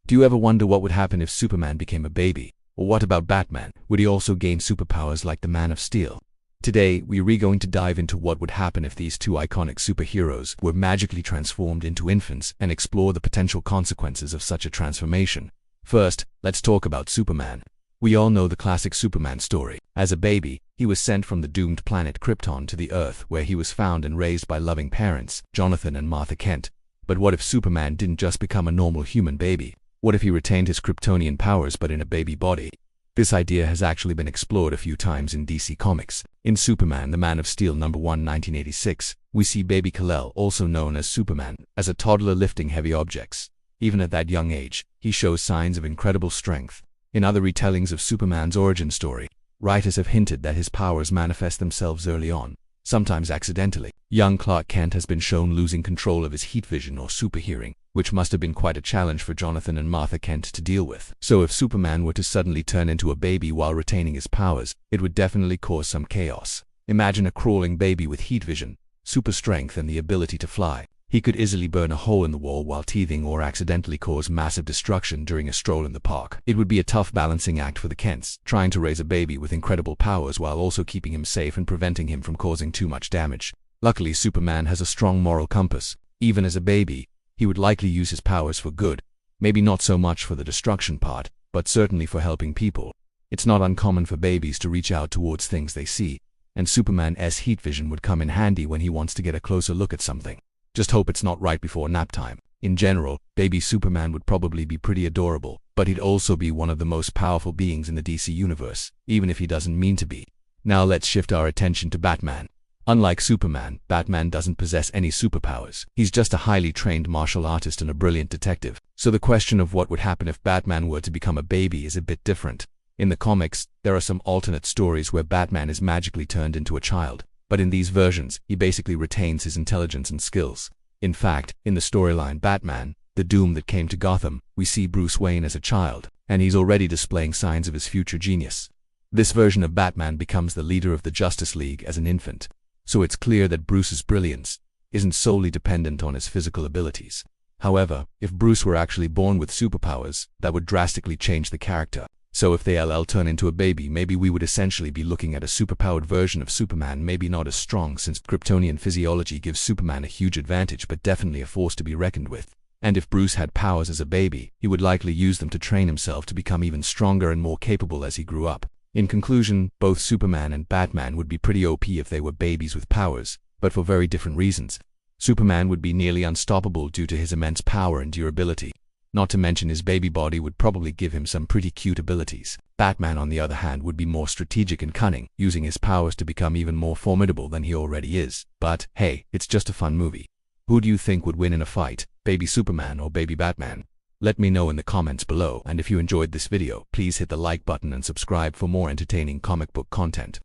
Do you ever wonder what would happen if Superman became a baby? Or what about Batman? Would he also gain superpowers like the Man of Steel? Today, we're going to dive into what would happen if these two iconic superheroes were magically transformed into infants and explore the potential consequences of such a transformation. First, let's talk about Superman. We all know the classic Superman story. As a baby, he was sent from the doomed planet Krypton to the Earth, where he was found and raised by loving parents, Jonathan and Martha Kent. But what if Superman didn't just become a normal human baby? What if he retained his Kryptonian powers but in a baby body? This idea has actually been explored a few times in DC Comics. In Superman, the Man of Steel #1, 1986, we see baby Kal-El, also known as Superman, as a toddler lifting heavy objects. Even at that young age, he shows signs of incredible strength. In other retellings of Superman's origin story, writers have hinted that his powers manifest themselves early on, sometimes accidentally. Young Clark Kent has been shown losing control of his heat vision or superhearing, which must have been quite a challenge for Jonathan and Martha Kent to deal with. So if Superman were to suddenly turn into a baby while retaining his powers, it would definitely cause some chaos. Imagine a crawling baby with heat vision, super strength, and the ability to fly. He could easily burn a hole in the wall while teething or accidentally cause massive destruction during a stroll in the park. It would be a tough balancing act for the Kents, trying to raise a baby with incredible powers while also keeping him safe and preventing him from causing too much damage. Luckily, Superman has a strong moral compass. Even as a baby, he would likely use his powers for good. Maybe not so much for the destruction part, but certainly for helping people. It's not uncommon for babies to reach out towards things they see, and Superman's heat vision would come in handy when he wants to get a closer look at something. Just hope it's not right before nap time. In general, baby Superman would probably be pretty adorable, but he'd also be one of the most powerful beings in the DC universe, even if he doesn't mean to be. Now let's shift our attention to Batman. Unlike Superman, Batman doesn't possess any superpowers. He's just a highly trained martial artist and a brilliant detective. So the question of what would happen if Batman were to become a baby is a bit different. In the comics, there are some alternate stories where Batman is magically turned into a child. But in these versions, he basically retains his intelligence and skills. In fact, in the storyline Batman, The Doom That Came to Gotham, we see Bruce Wayne as a child, and he's already displaying signs of his future genius. This version of Batman becomes the leader of the Justice League as an infant, so it's clear that Bruce's brilliance isn't solely dependent on his physical abilities. However, if Bruce were actually born with superpowers, that would drastically change the character. So if they'll turn into a baby, maybe we would essentially be looking at a superpowered version of Superman, maybe not as strong since Kryptonian physiology gives Superman a huge advantage, but definitely a force to be reckoned with. And if Bruce had powers as a baby, he would likely use them to train himself to become even stronger and more capable as he grew up. In conclusion, both Superman and Batman would be pretty OP if they were babies with powers, but for very different reasons. Superman would be nearly unstoppable due to his immense power and durability. Not to mention his baby body would probably give him some pretty cute abilities. Batman, on the other hand, would be more strategic and cunning, using his powers to become even more formidable than he already is. But hey, it's just a fun movie. Who do you think would win in a fight, baby Superman or baby Batman? Let me know in the comments below, and if you enjoyed this video, please hit the like button and subscribe for more entertaining comic book content.